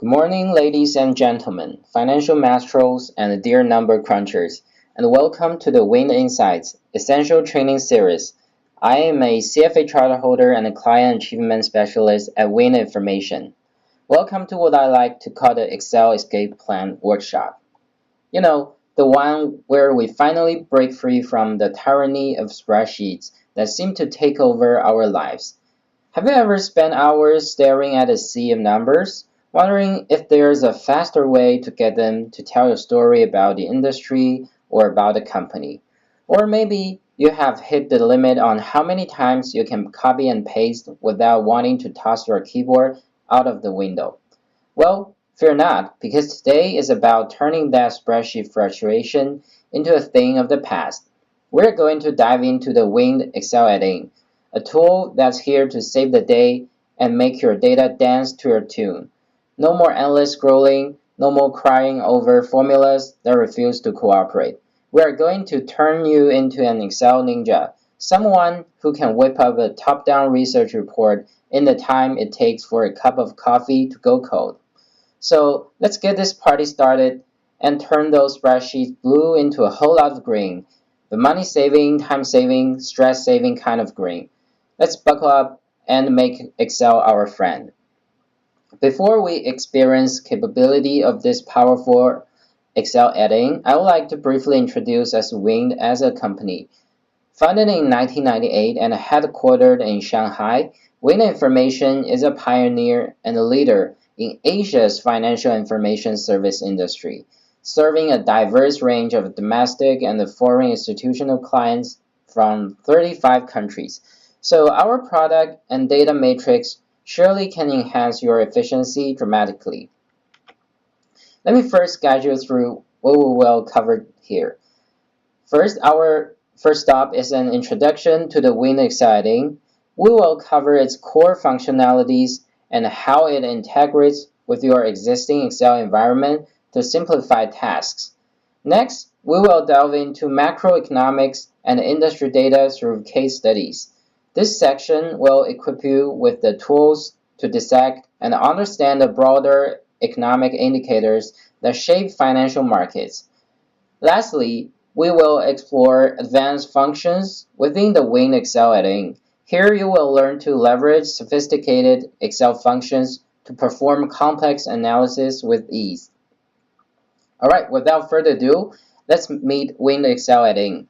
Good morning, ladies and gentlemen, financial maestros and dear number crunchers, and welcome to the Wind Insights Essential Training Series. I am a CFA charter holder and a client achievement specialist at Wind Information. Welcome to what I like to call the Excel Escape Plan workshop. You know, the one where we finally break free from the tyranny of spreadsheets that seem to take over our lives. Have you ever spent hours staring at a sea of numbers, wondering if there's a faster way to get them to tell a story about the industry or about the company? Or maybe you have hit the limit on how many times you can copy and paste without wanting to toss your keyboard out of the window. Well, fear not, because today is about turning that spreadsheet frustration into a thing of the past. We're going to dive into the Winged Excel add-in, a tool that's here to save the day and make your data dance to your tune. No more endless scrolling, no more crying over formulas that refuse to cooperate. We are going to turn you into an Excel ninja, someone who can whip up a top-down research report in the time it takes for a cup of coffee to go cold. So let's get this party started and turn those spreadsheets blue into a whole lot of green. The money-saving, time-saving, stress-saving kind of green. Let's buckle up and make Excel our friend. Before we experience capability of this powerful Excel add-in, I would like to briefly introduce us Wind as a company. Founded in 1998 and headquartered in Shanghai, Wind Information is a pioneer and a leader in Asia's financial information service industry, serving a diverse range of domestic and foreign institutional clients from 35 countries. So our product and data matrix surely can enhance your efficiency dramatically. Let me first guide you through what we will cover here. First, our first stop is an introduction to the Wind Excel add-in. We will cover its core functionalities and how it integrates with your existing Excel environment to simplify tasks. Next, we will delve into macroeconomics and industry data through case studies. This section will equip you with the tools to dissect and understand the broader economic indicators that shape financial markets. Lastly, we will explore advanced functions within the Wind Excel add-in. Here you will learn to leverage sophisticated Excel functions to perform complex analysis with ease. Alright, without further ado, let's meet Wind Excel add-in.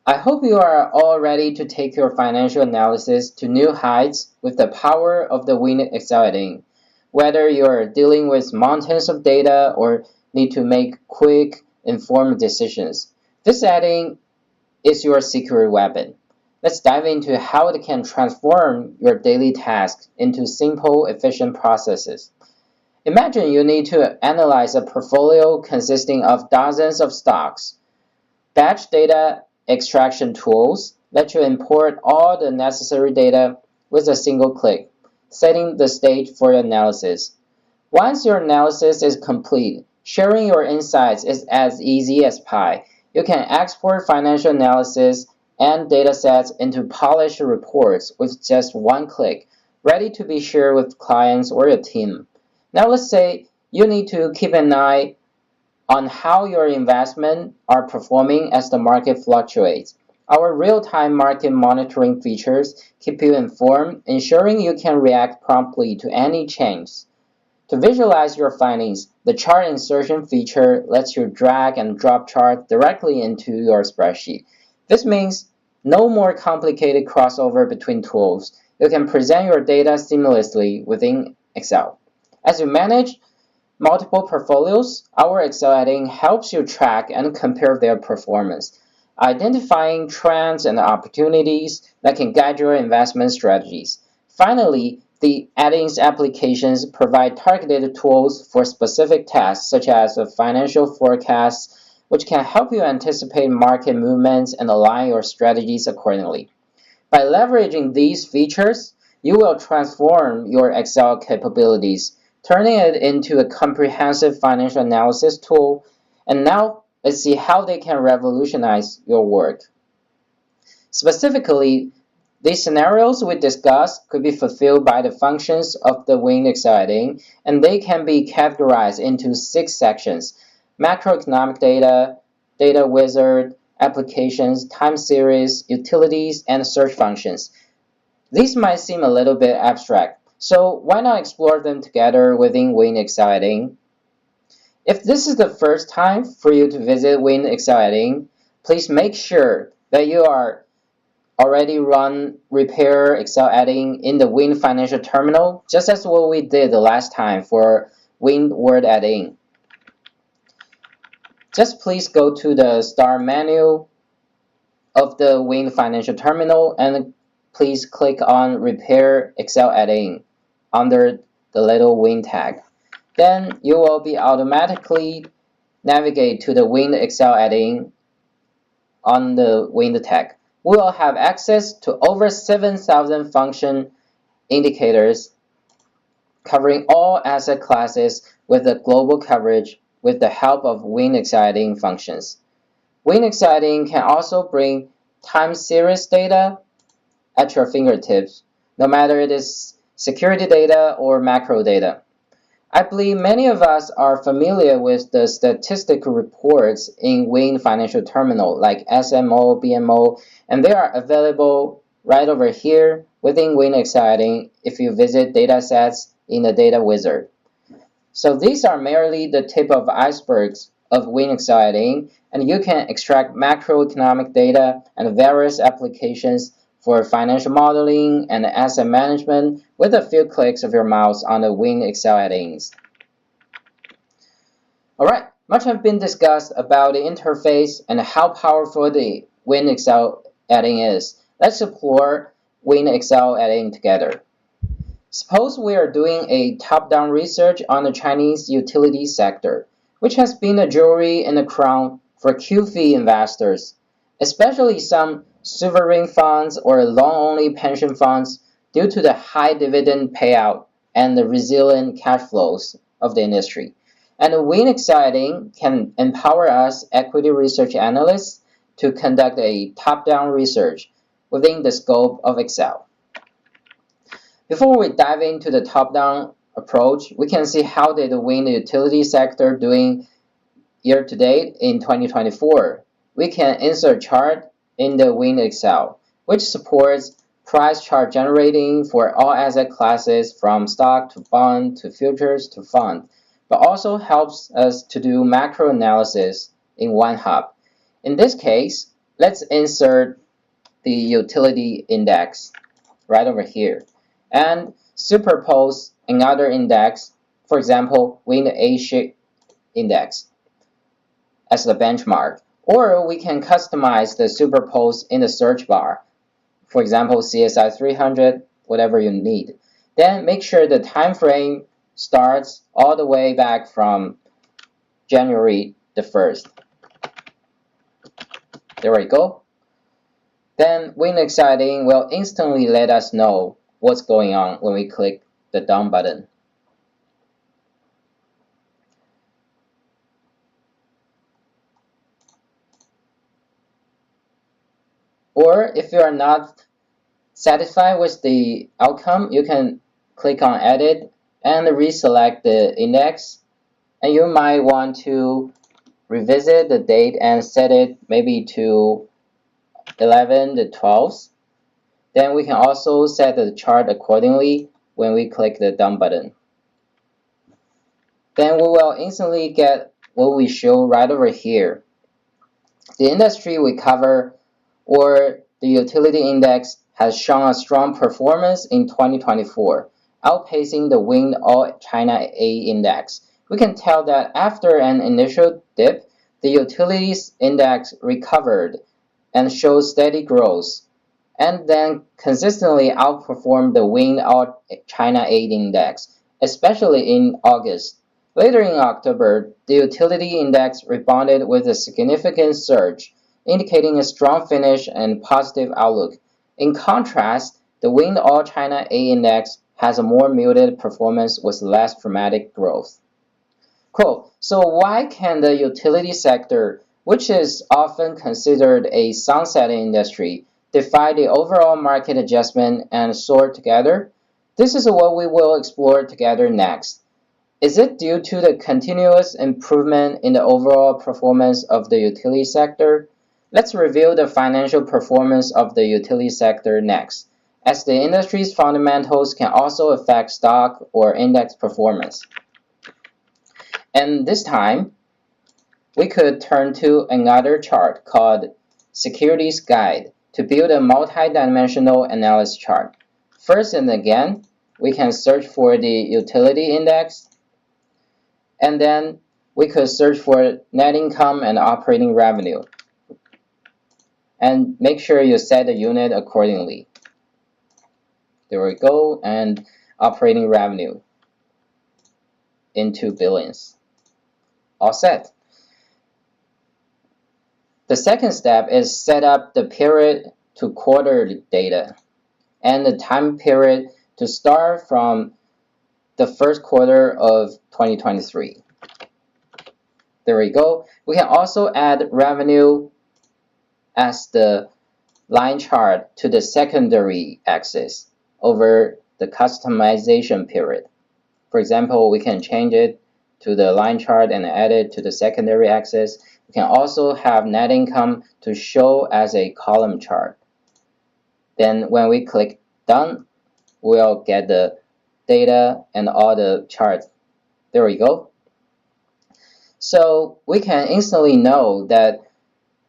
I hope you are all ready to take your financial analysis to new heights with the power of the Wind Excel add-in. Whether you're dealing with mountains of data or need to make quick, informed decisions, this add-in is your secret weapon. Let's dive into how it can transform your daily tasks into simple, efficient processes. Imagine you need to analyze a portfolio consisting of dozens of stocks. Batch data extraction tools let you import all the necessary data with a single click, setting the stage for your analysis. Once your analysis is complete, sharing your insights is as easy as pie. You can export financial analysis and datasets into polished reports with just one click, ready to be shared with clients or your team. Now let's say you need to keep an eye on how your investments are performing as the market fluctuates. Our real-time market monitoring features keep you informed, ensuring you can react promptly to any change. To visualize your findings, the chart insertion feature lets you drag and drop charts directly into your spreadsheet. This means no more complicated crossover between tools. You can present your data seamlessly within Excel. As you manage multiple portfolios, our Excel add-in helps you track and compare their performance, identifying trends and opportunities that can guide your investment strategies. Finally, the add-in's applications provide targeted tools for specific tasks, such as financial forecasts, which can help you anticipate market movements and align your strategies accordingly. By leveraging these features, you will transform your Excel capabilities, turning it into a comprehensive financial analysis tool. And now let's see how they can revolutionize your work. Specifically, These scenarios we discussed could be fulfilled by the functions of the wind exciting, and they can be categorized into 6 sections: macroeconomic data, data wizard, applications, time series, utilities, and search functions. These might seem a little bit abstract, so why not explore them together within wind exciting? If this is the first time for you to visit wind exciting, please make sure that you are already run repair Excel adding in the Wind Financial Terminal, just as what we did the last time for Wind Word adding. Just please go to the Start menu of the Wind Financial Terminal and please click on Repair Excel adding under the little Wind tag. Then you will be automatically navigate to the Wind Excel adding on the Wind tag. We will have access to over 7,000 function indicators covering all asset classes with a global coverage with the help of wind exciting functions. Wind exciting can also bring time series data at your fingertips, no matter it is security data or macro data. I believe many of us are familiar with the statistical reports in Wind Financial Terminal like SMO, BMO, and they are available right over here within Wind Exciting if you visit datasets in the data wizard. So these are merely the tip of icebergs of Wind Exciting, and you can extract macroeconomic data and various applications for financial modeling and asset management with a few clicks of your mouse on the Wind Excel add-ins. Alright, much has been discussed about the interface and how powerful the Wind Excel add-in is. Let's explore Wind Excel add-in together. Suppose we are doing a top-down research on the Chinese utility sector, which has been a jewelry in the crown for QFII investors, especially some sovereign funds or long-only pension funds due to the high dividend payout and the resilient cash flows of the industry. And Wind Exciting can empower us equity research analysts to conduct a top-down research within the scope of Excel. Before we dive into the top-down approach, we can see how did the wind utility sector doing year-to-date in 2024. We can insert chart in the Wind Excel, which supports price chart generating for all asset classes from stock to bond to futures to fund, but also helps us to do macro analysis in one hub. In this case, let's insert the utility index right over here and superpose another index, for example, Wind Asia index as the benchmark. Or we can customize the superpose in the search bar, for example, CSI 300, whatever you need. Then make sure the time frame starts all the way back from January the 1st. There we go. Then Wind Exciting will instantly let us know what's going on when we click the Done button. Or if you are not satisfied with the outcome, you can click on Edit and reselect the index. And you might want to revisit the date and set it maybe to 11 the 12th. Then we can also set the chart accordingly when we click the Done button. Then we will instantly get what we show right over here. The industry we cover or the utility index has shown a strong performance in 2024, outpacing the Wind All China A index. We can tell that after an initial dip, the utilities index recovered and showed steady growth, and then consistently outperformed the Wind All China A index, especially in August. Later in October, the utility index rebounded with a significant surge, indicating a strong finish and positive outlook. In contrast, the Wind All China A index has a more muted performance with less dramatic growth. Cool. So why can the utility sector, which is often considered a sunset industry, defy the overall market adjustment, and soar together? This is what we will explore together next. Is it due to the continuous improvement in the overall performance of the utility sector? Let's review the financial performance of the utility sector next, as the industry's fundamentals can also affect stock or index performance. And this time, we could turn to another chart called Securities Guide to build a multi-dimensional analysis chart. First and again, we can search for the utility index, and then we could search for net income and operating revenue. And make sure you set the unit accordingly. There we go, and operating revenue into billions. All set. The second step is set up the period to quarter data and the time period to start from the first quarter of 2023. There we go. We can also add revenue as the line chart to the secondary axis over the customization period. For example, we can change it to the line chart and add it to the secondary axis. We can also have net income to show as a column chart. Then when we click done, we'll get the data and all the charts. There we go. So we can instantly know that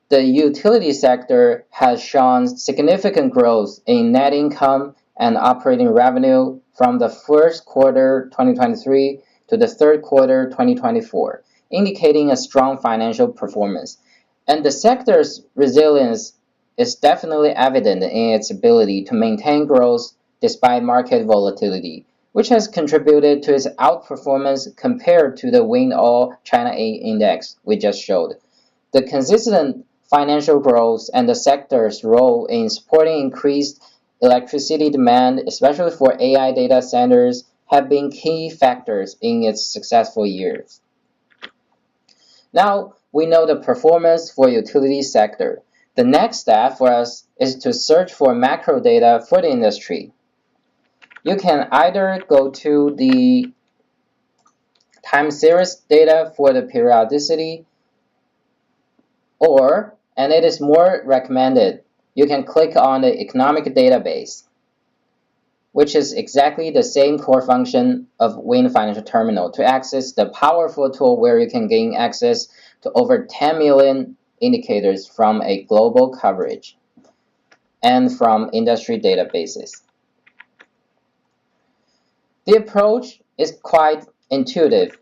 the utility sector has shown significant growth in net income and operating revenue from the first quarter 2023 to the third quarter 2024, indicating a strong financial performance. And the sector's resilience is definitely evident in its ability to maintain growth despite market volatility, which has contributed to its outperformance compared to the Wind All China A index we just showed. The consistent financial growth and the sector's role in supporting increased electricity demand, especially for AI data centers, have been key factors in its successful years. Now we know the performance for utility sector. The next step for us is to search for macro data for the industry. You can either go to the time series data for the periodicity, or, and it is more recommended, you can click on the economic database, which is exactly the same core function of Wind Financial Terminal to access the powerful tool where you can gain access to over 10 million indicators from a global coverage and from industry databases. The approach is quite intuitive.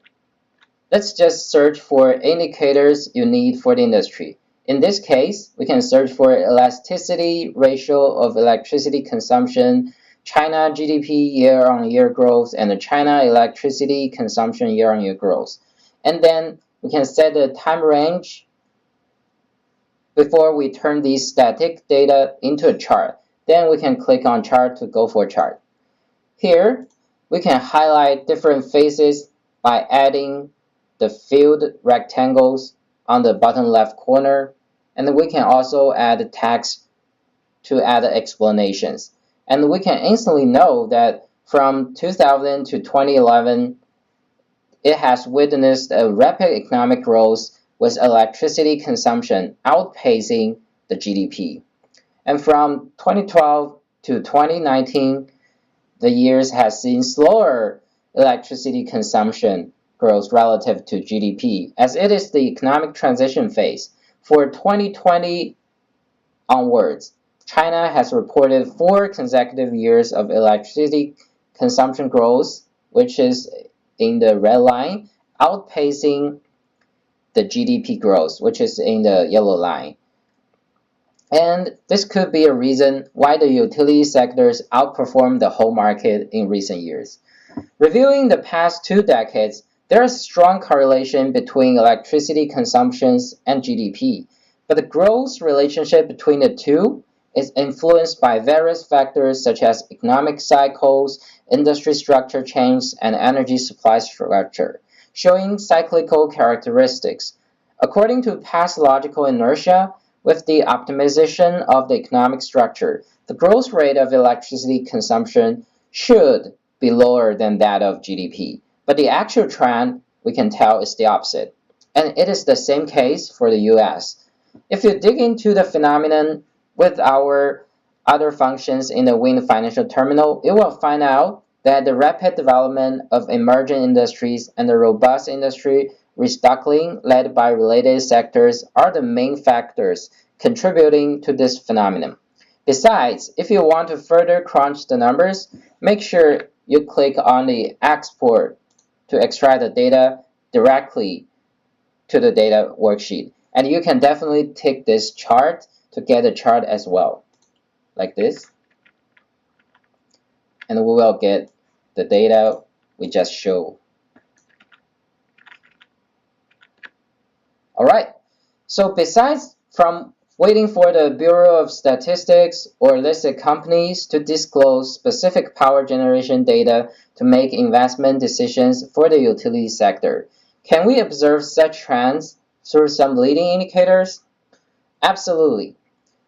Let's just search for indicators you need for the industry. In this case, we can search for elasticity ratio of electricity consumption, China GDP year-on-year growth, and the China electricity consumption year-on-year growth. And then we can set the time range before we turn these static data into a chart. Then we can click on chart to go for chart. Here, we can highlight different phases by adding the filled rectangles on the bottom left corner, and we can also add text to add explanations. And we can instantly know that from 2000 to 2011, it has witnessed a rapid economic growth with electricity consumption outpacing the GDP. And from 2012 to 2019, the years has seen slower electricity consumption growth relative to GDP, as it is the economic transition phase. For 2020 onwards, China has reported 4 consecutive years of electricity consumption growth, which is in the red line, outpacing the GDP growth, which is in the yellow line. And this could be a reason why the utility sectors outperformed the whole market in recent years. Reviewing the past 2 decades, there is a strong correlation between electricity consumptions and GDP, but the growth relationship between the two is influenced by various factors such as economic cycles, industry structure change, and energy supply structure, showing cyclical characteristics. According to past logical inertia, with the optimization of the economic structure, the growth rate of electricity consumption should be lower than that of GDP. But the actual trend, we can tell, is the opposite. And it is the same case for the US. If you dig into the phenomenon with our other functions in the wind financial terminal, you will find out that the rapid development of emerging industries and the robust industry restocking led by related sectors are the main factors contributing to this phenomenon. Besides, if you want to further crunch the numbers, make sure you click on the export to extract the data directly to the data worksheet. And you can definitely take this chart to get a chart as well, like this. And we will get the data we just showed. All right, so besides from waiting for the Bureau of Statistics or listed companies to disclose specific power generation data to make investment decisions for the utility sector, can we observe such trends through some leading indicators? Absolutely.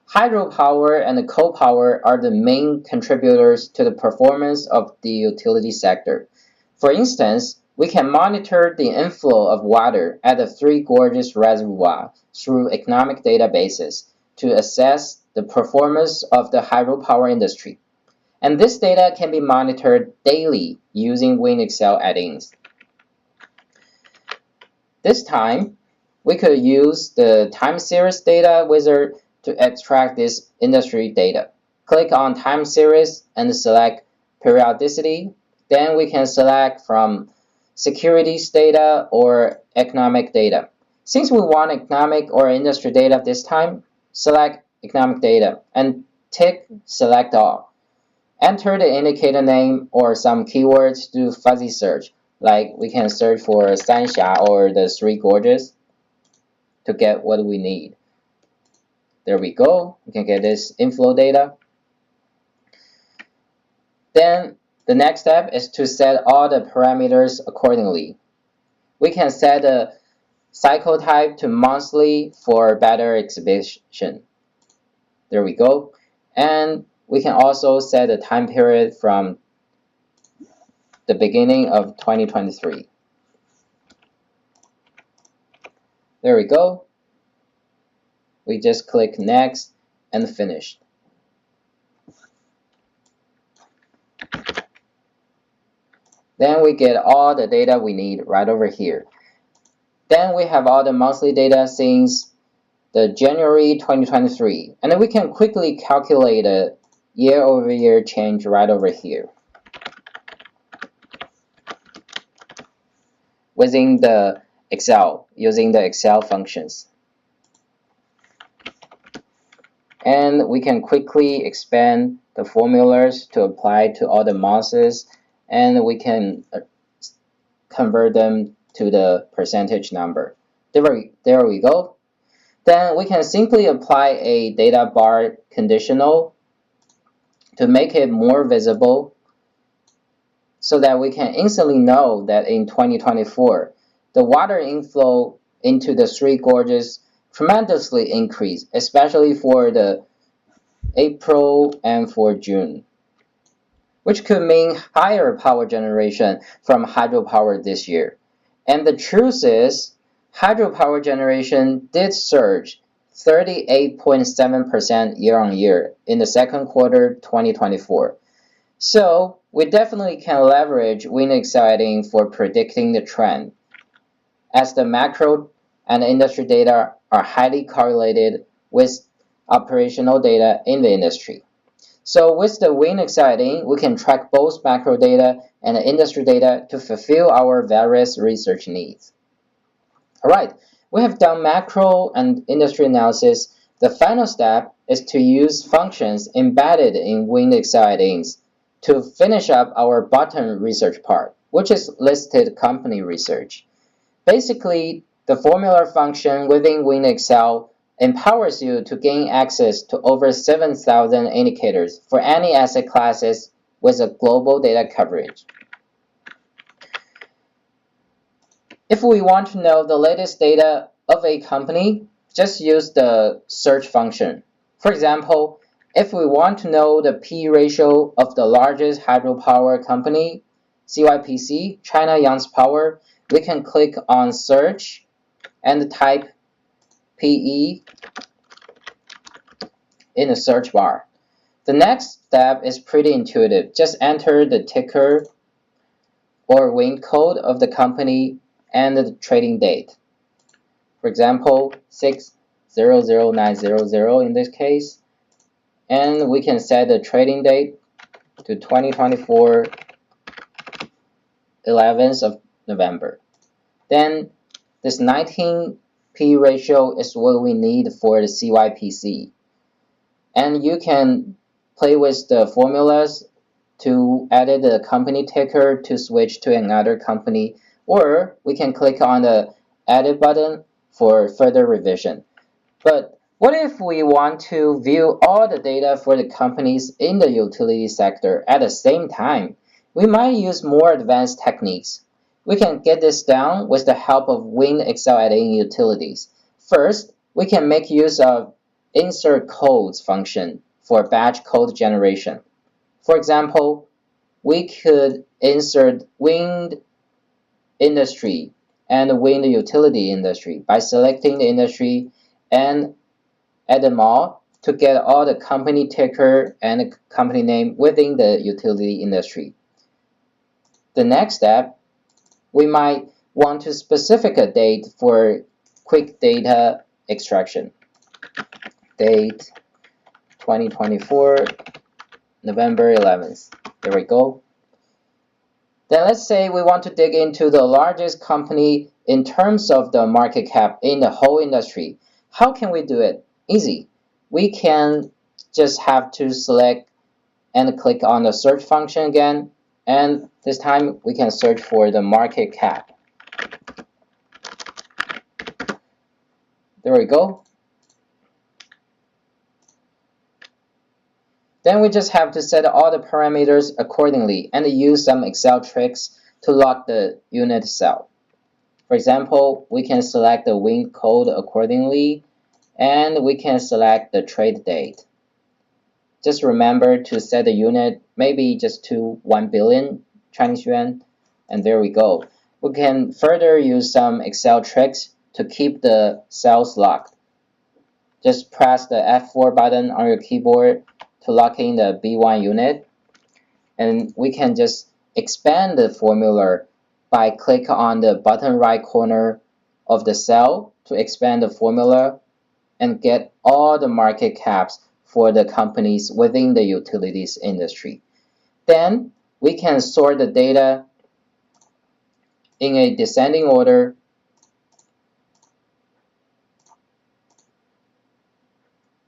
Hydropower and coal power are the main contributors to the performance of the utility sector. For instance, we can monitor the inflow of water at the Three Gorges Reservoir through economic databases to assess the performance of the hydropower industry. And this data can be monitored daily using WinExcel add-ins. This time, we could use the time series data wizard to extract this industry data. Click on time series and select periodicity. Then we can select from securities data or economic data. Since we want economic or industry data this time, select economic data and tick select all. Enter the indicator name or some keywords to do fuzzy search, like we can search for Sanxia or the Three Gorges to get what we need. There we go. We can get this inflow data. Then the next step is to set all the parameters accordingly. We can set the cycle type to monthly for better exhibition. There we go. And we can also set the time period from the beginning of 2023. There we go. We just click next and finish. Then we get all the data we need right over here. Then we have all the monthly data since the January 2023. And then we can quickly calculate a year-over-year change right over here within the Excel, using the Excel functions. And we can quickly expand the formulas to apply to all the months, and we can convert them to the percentage number. There we go. Then we can simply apply a data bar conditional to make it more visible so that we can instantly know that in 2024, the water inflow into the Three Gorges tremendously increased, especially for the April and for June, which could mean higher power generation from hydropower this year. And the truth is, hydropower generation did surge 38.7% year-on-year in the second quarter 2024. So we definitely can leverage WinExcel for predicting the trend, as the macro and industry data are highly correlated with operational data in the industry. So with the WinExcel, we can track both macro data and industry data to fulfill our various research needs. All right, we have done macro and industry analysis. The final step is to use functions embedded in WinExcel to finish up our bottom research part, which is listed company research. Basically, the formula function within WinExcel empowers you to gain access to over 7,000 indicators for any asset classes with a global data coverage. If we want to know the latest data of a company, just use the search function. For example, if we want to know the P ratio of the largest hydropower company, CYPC, China Yangtze Power, we can click on search and type PE in the search bar. The next step is pretty intuitive. Just enter the ticker or WIN code of the company and the trading date. For example, 600900 in this case. And we can set the trading date to 2024 11th of November. Then this 19P ratio is what we need for the CYPC. And you can play with the formulas to edit the company ticker to switch to another company, or we can click on the edit button for further revision. But what if we want to view all the data for the companies in the utility sector at the same time? We might use more advanced techniques. We can get this done with the help of Win Excel add-in utilities. First, we can make use of insert codes function for batch code generation. For example, we could insert wind industry and wind utility industry by selecting the industry and add them all to get all the company ticker and the company name within the utility industry. The next step, we might want to specify a date for quick data extraction. Date 2024 November 11th. There we go. Then let's say we want to dig into the largest company in terms of the market cap in the whole industry. How can we do it? Easy. We can just have to select and click on the search function again, and this time we can search for the market cap. There we go. Then we just have to set all the parameters accordingly and use some Excel tricks to lock the unit cell. For example, we can select the WIN code accordingly, and we can select the trade date. Just remember to set the unit maybe just to 1 billion Chinese yuan, and there we go. We can further use some Excel tricks to keep the cells locked. Just press the F4 button on your keyboard to lock in the B1 unit, and we can just expand the formula by click on the bottom right corner of the cell to expand the formula and get all the market caps for the companies within the utilities industry. Then we can sort the data in a descending order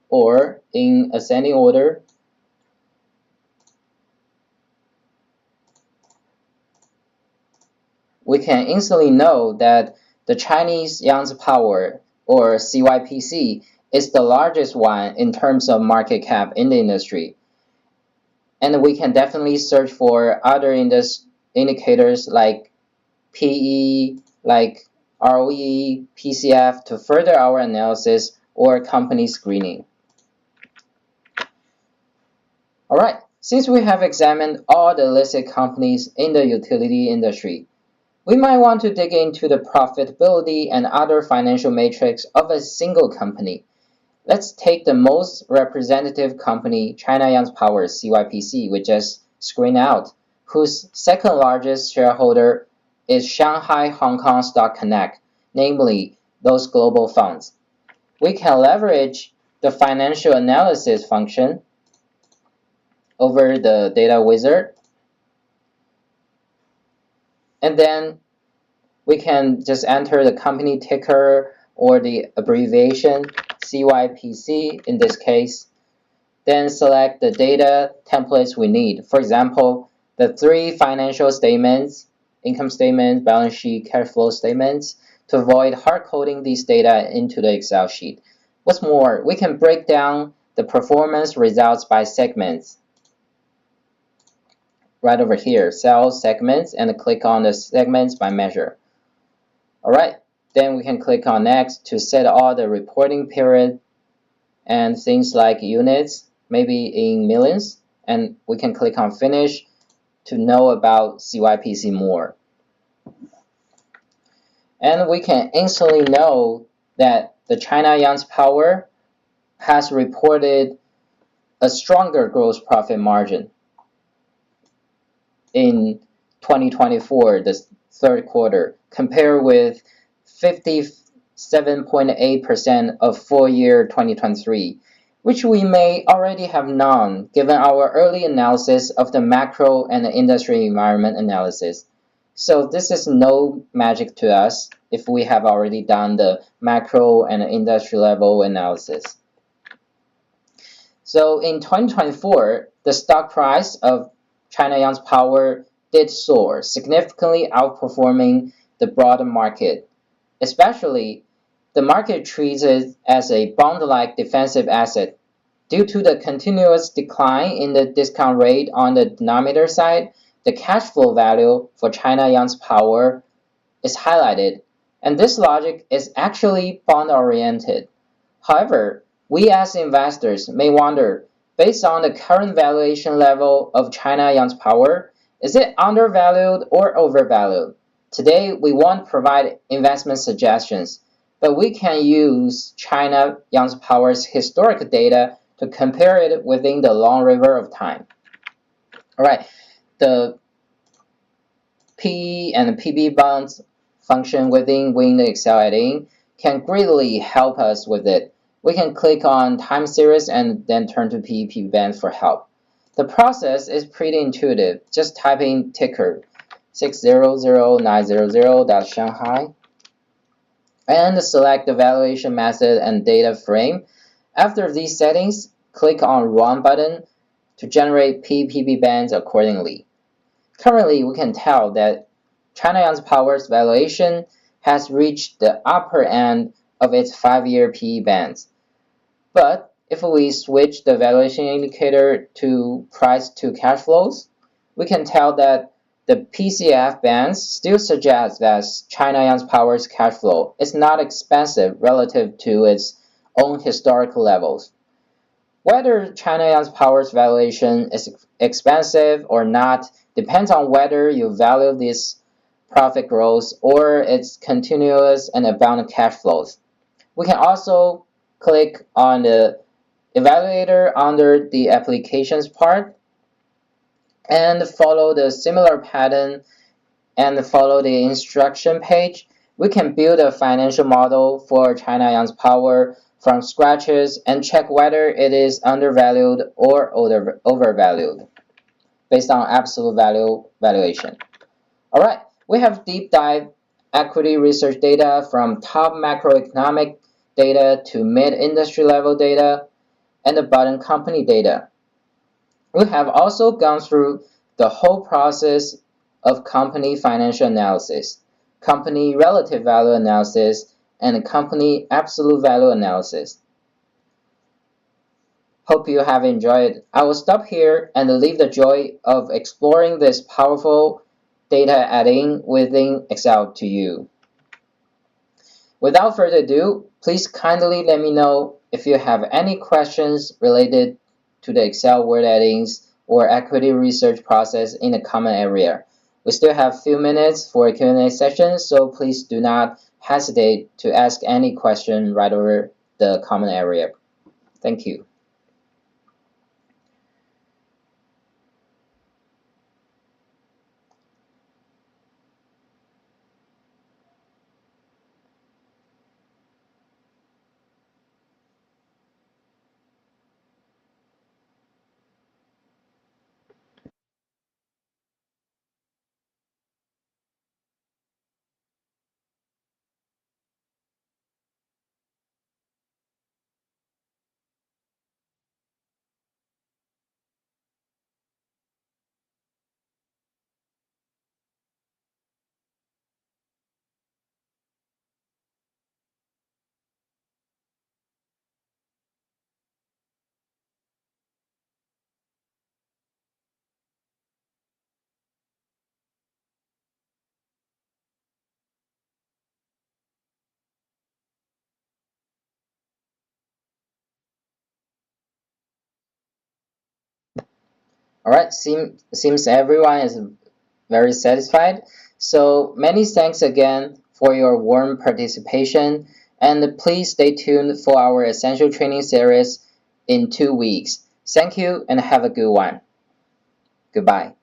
or in ascending order. We can instantly know that the Chinese Yangtze Power, or CYPC, is the largest one in terms of market cap in the industry. And we can definitely search for other indicators like PE, like ROE, PCF to further our analysis or company screening. Alright, since we have examined all the listed companies in the utility industry, we might want to dig into the profitability and other financial metrics of a single company. Let's take the most representative company, China Yangtze Power, CYPC, we just screened out, whose second largest shareholder is Shanghai Hong Kong Stock Connect, namely those global funds. We can leverage the financial analysis function over the data wizard, and then we can just enter the company ticker or the abbreviation CYPC in this case, then select the data templates we need. For example, the 3 financial statements, income statement, balance sheet, cash flow statements, to avoid hard coding these data into the Excel sheet. What's more, we can break down the performance results by segments. Right over here, sales segments, and click on the segments by measure. Alright, Then we can click on next to set all the reporting period and things like units, maybe in millions. And we can click on finish to know about CYPC more. And we can instantly know that the China Yuan's Power has reported a stronger gross profit margin in 2024, the third quarter, compared with 57.8% of full year 2023, which we may already have known given our early analysis of the macro and the industry environment analysis. So this is no magic to us if we have already done the macro and industry level analysis. So in 2024, the stock price of China Yuan's Power did soar, significantly outperforming the broader market. Especially, the market treats it as a bond-like defensive asset. Due to the continuous decline in the discount rate on the denominator side, the cash flow value for China Yuan's Power is highlighted, and this logic is actually bond-oriented. However, we as investors may wonder, based on the current valuation level of China Yuan's Power, is it undervalued or overvalued? Today, we won't provide investment suggestions, but we can use China Yuan's Power's historic data to compare it within the long river of time. All right, the PE and PB bonds function within Wind Excel add-in can greatly help us with it. We can click on time series and then turn to PE/PB bands for help. The process is pretty intuitive. Just type in ticker 600900.Shanghai and select the valuation method and data frame. After these settings, click on Run button to generate PE/PB bands accordingly. Currently, we can tell that China Yuan's Power's valuation has reached the upper end of its 5-year PE bands. But if we switch the valuation indicator to price to cash flows, we can tell that the PCF bands still suggest that China Yuan's Power's cash flow is not expensive relative to its own historical levels. Whether China Yuan's Power's valuation is expensive or not depends on whether you value this profit growth or its continuous and abundant cash flows. We can also click on the evaluator under the applications part and follow the similar pattern and follow the instruction page. We can build a financial model for China Yuan's Power from scratches and check whether it is undervalued or overvalued based on absolute value valuation. All right, we have deep dive equity research data from top macroeconomic data to mid-industry level data and the bottom company data. We have also gone through the whole process of company financial analysis, company relative value analysis, and company absolute value analysis. Hope you have enjoyed. I will stop here and leave the joy of exploring this powerful data add-in within Excel to you. Without further ado, please kindly let me know if you have any questions related to the Excel word add-ins or equity research process in the comment area. We still have a few minutes for a Q&A session, so please do not hesitate to ask any question right over the comment area. Thank you. Alright, seems everyone is very satisfied. So many thanks again for your warm participation, and please stay tuned for our essential training series in 2 weeks. Thank you and have a good one. Goodbye.